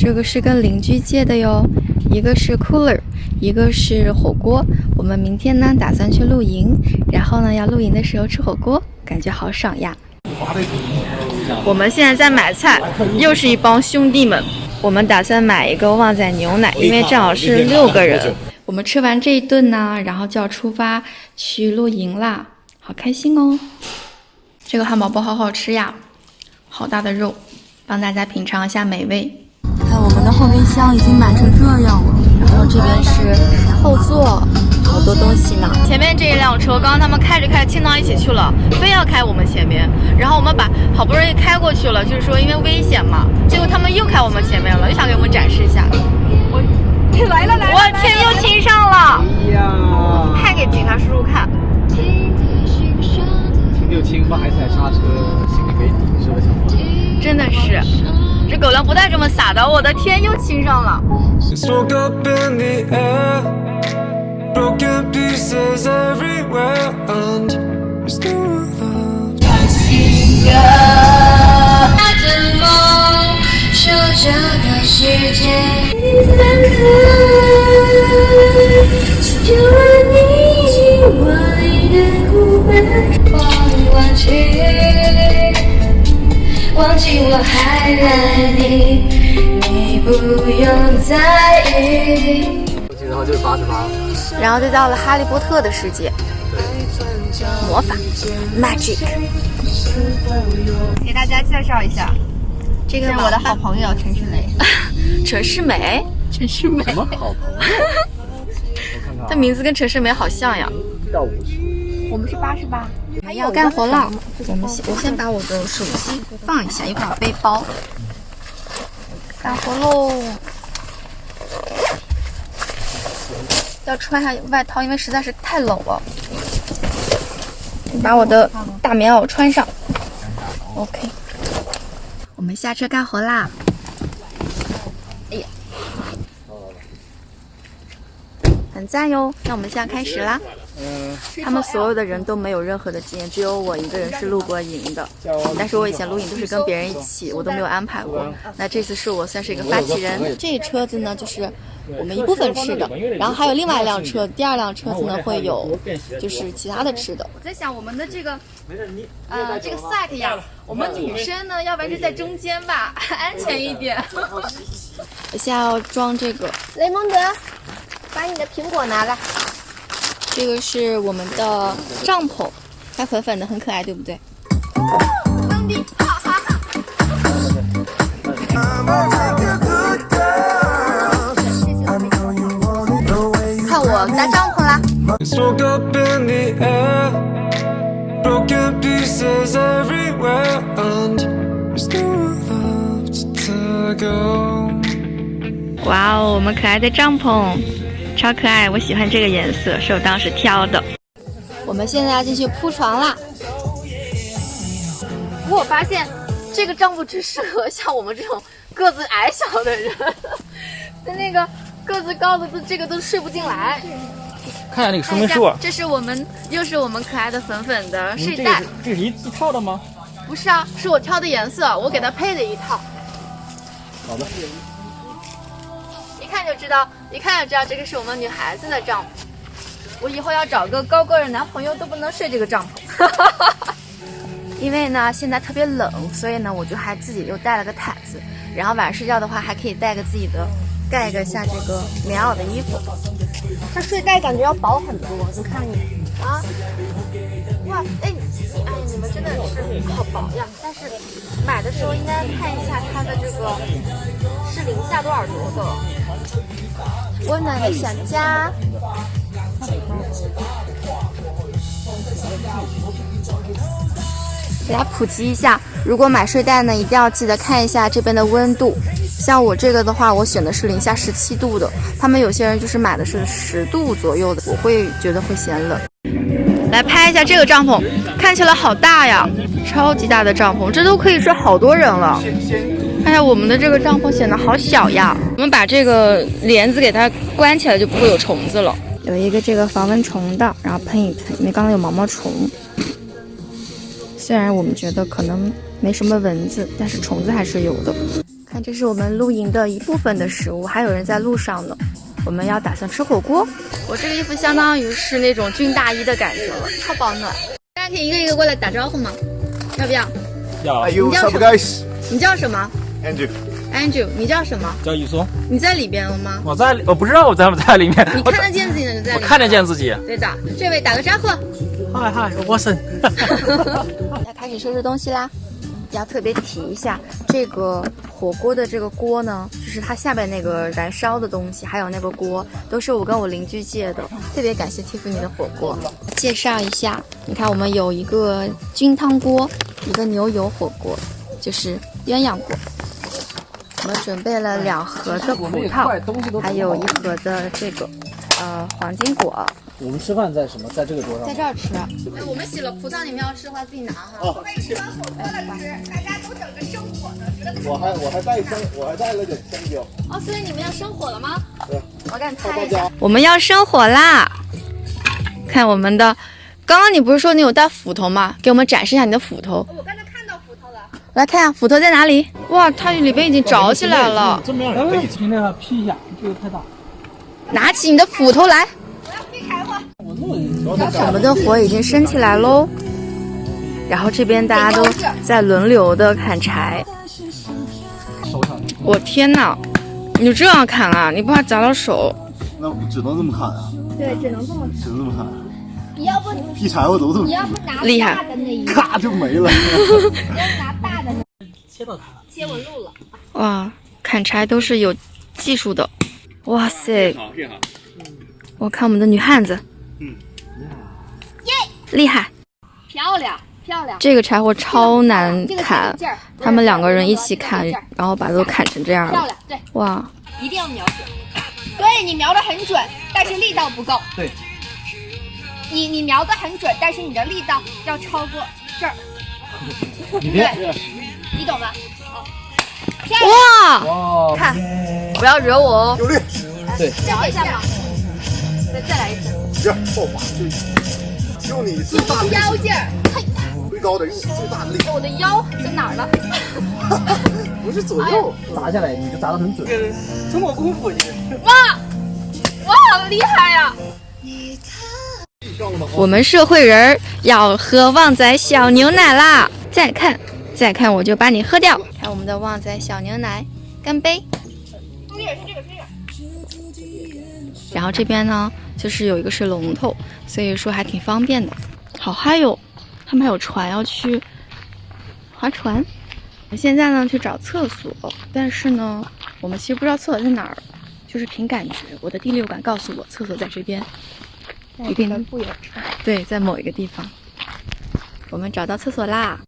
这个是跟邻居借的哟，一个是 cooler， 一个是火锅。我们明天呢打算去露营，然后呢要露营的时候吃火锅，感觉好爽呀。我们现在在买菜，又是一帮兄弟们。我们打算买一个旺仔牛奶，因为正好是6个人。我们吃完这一顿呢，然后就要出发去露营啦，好开心哦！这个汉堡包好好吃呀，好大的肉，帮大家品尝一下美味。看我们的后备箱已经满成这样了，然后这边是后座，好多东西呢。前面这一辆车，刚刚他们开着倾到一起去了，非要开我们前面，然后我们好不容易开过去了，就是说因为危险嘛，结果他们又开我们前面了，又想给我们展示一下。来了，我天，又亲上了！哎呀，拍给警察叔叔看。亲就亲吧，还踩刹车，心里没底是吧，小伙？真的是，这狗粮不带这么撒的，我的天，又亲上了。这个世界就让你我的孤单忘记我还爱你，你不用在意。然后就是88，然后就到了哈利波特的世界，魔法 magic。给大家介绍一下。这个是我的好朋友陈世美，陈世美，陈世美，什么好朋友？他名字跟陈世美好像呀。到50，我们是88。要干活了，我先把我的手机放一下，一会儿背包。干活喽！要穿上外套，因为实在是太冷了。把我的大棉袄穿上。OK。我们下车干活啦！哎呀，很赞哟！那我们现在开始啦。他们所有的人都没有任何的经验，只有我一个人是露过营的。但是我以前露营都是跟别人一起，我都没有安排过。那这次是我算是一个发起人。这车子呢，就是我们一部分吃的，然后还有另外一辆车，第2辆车子呢会有就是其他的吃的。我在想我们的这个这个 set 呀，我们女生呢，要不然就在中间吧，安全一点。我现在要装这个。雷蒙德，把你的苹果拿来。这个是我们的帐篷，它粉粉的，很可爱，对不对？兄弟，哈哈哈！看我搭帐篷啦！哇哦，我们可爱的帐篷！超可爱，我喜欢这个颜色，是我当时挑的。我们现在要进去铺床啦。不过我发现这个帐篷只适合像我们这种个子矮小的人，那个个子高的这个都睡不进来。看一下那个说明书，这是又是我们可爱的粉粉的睡袋。这是一套的吗？不是啊，是我挑的颜色，我给它配的一套。好的。一看就知道这个是我们女孩子的帐篷。我以后要找个高个儿男朋友都不能睡这个帐篷。因为呢现在特别冷，所以呢我就还自己又带了个毯子，然后晚上睡觉的话还可以带个自己的盖个下这个棉袄的衣服。这睡袋感觉要薄很多，你看你啊，哇，哎你们真的是好薄呀！但是买的时候应该看一下它的这个是零下多少度的。温暖的小家。给大家普及一下，如果买睡袋呢，一定要记得看一下这边的温度。像我这个的话，我选的是零下17度的，他们有些人就是买的是10度左右的，我会觉得会嫌冷。来拍一下这个帐篷，看起来好大呀，超级大的帐篷，这都可以睡好多人了。看一下我们的这个帐篷显得好小呀，我们把这个帘子给它关起来，就不会有虫子了。有一个这个防蚊虫的，然后喷一喷，因为刚刚有毛毛虫。虽然我们觉得可能没什么蚊子，但是虫子还是有的。看，这是我们露营的一部分的食物，还有人在路上呢。我们要打算吃火锅。我这个衣服相当于是那种军大衣的感觉了，超保暖。大家可以一个一个过来打招呼吗？要不要？要。你叫什么 guys？ 你叫什么 Andrew， 你叫什么？叫雨松。你在里边了吗？我不知道我在不在里面。你看得见自己的就在里面。我看得见自己。对的，这位打个招呼。嗨，我是。要开始收拾东西啦。要特别提一下，这个火锅的这个锅呢，就是它下面那个燃烧的东西，还有那个锅，都是我跟我邻居借的。特别感谢蒂芙尼的火锅。介绍一下，你看我们有一个菌汤锅，一个牛油火锅，就是鸳鸯锅。我们准备了2盒的葡萄，还有1盒的这个黄金果。我们吃饭在什么？在这个桌上。在这儿吃。我们洗了葡萄，你们要吃的话自己拿哈。我们吃完火锅了吃，大家都等着生火呢，觉得。我还带了点香蕉。哦，所以你们要生火了吗？对。我赶紧拍一下。我们要生火啦！看我们的，刚刚你不是说你有带斧头吗？给我们展示一下你的斧头。我刚才看到斧头了。来看下斧头在哪里？哇，它里边已经着起来了。这么样可以尽量劈一下，这个太大。拿起你的斧头来。我们的火已经升起来喽，然后这边大家都在轮流的砍柴。我天哪，你就这样砍啊？你不怕砸到手？那只能这么砍啊？对，只能这么砍。只能这么砍。你要不劈柴我都这么。你要不拿厉害大的那一个，咔就没了。你要拿大的那。切到它了。接我路了。哇，砍柴都是有技术的。哇塞！我看我们的女汉子。厉害，漂亮。这个柴火超难砍，他们2个人一起砍，然后把它都砍成这样了。漂亮，对，哇，一定要瞄准。对你瞄得很准，但是力道不够。对，你瞄得很准，但是你的力道要超过这儿。你别，你懂吧？哇，看，不要惹我哦。有力。对，瞄一下嘛，再来一次。这爆发用你最大的腰劲儿，最高的用最大的力。我的腰在哪儿了？不是左右，砸下来你就砸得很准。中国功夫，哇，好厉害呀！我们社会人要喝旺仔小牛奶啦！再看，我就把你喝掉。看我们的旺仔小牛奶，干杯！然后这边呢，就是有一个是龙头，所以说还挺方便的。好嗨哟！他们还有船要去划船。我现在呢去找厕所，但是呢，我们其实不知道厕所在哪儿，就是凭感觉。我的第6感告诉我，厕所在这边，一定不远处。对，在某一个地方。我们找到厕所啦！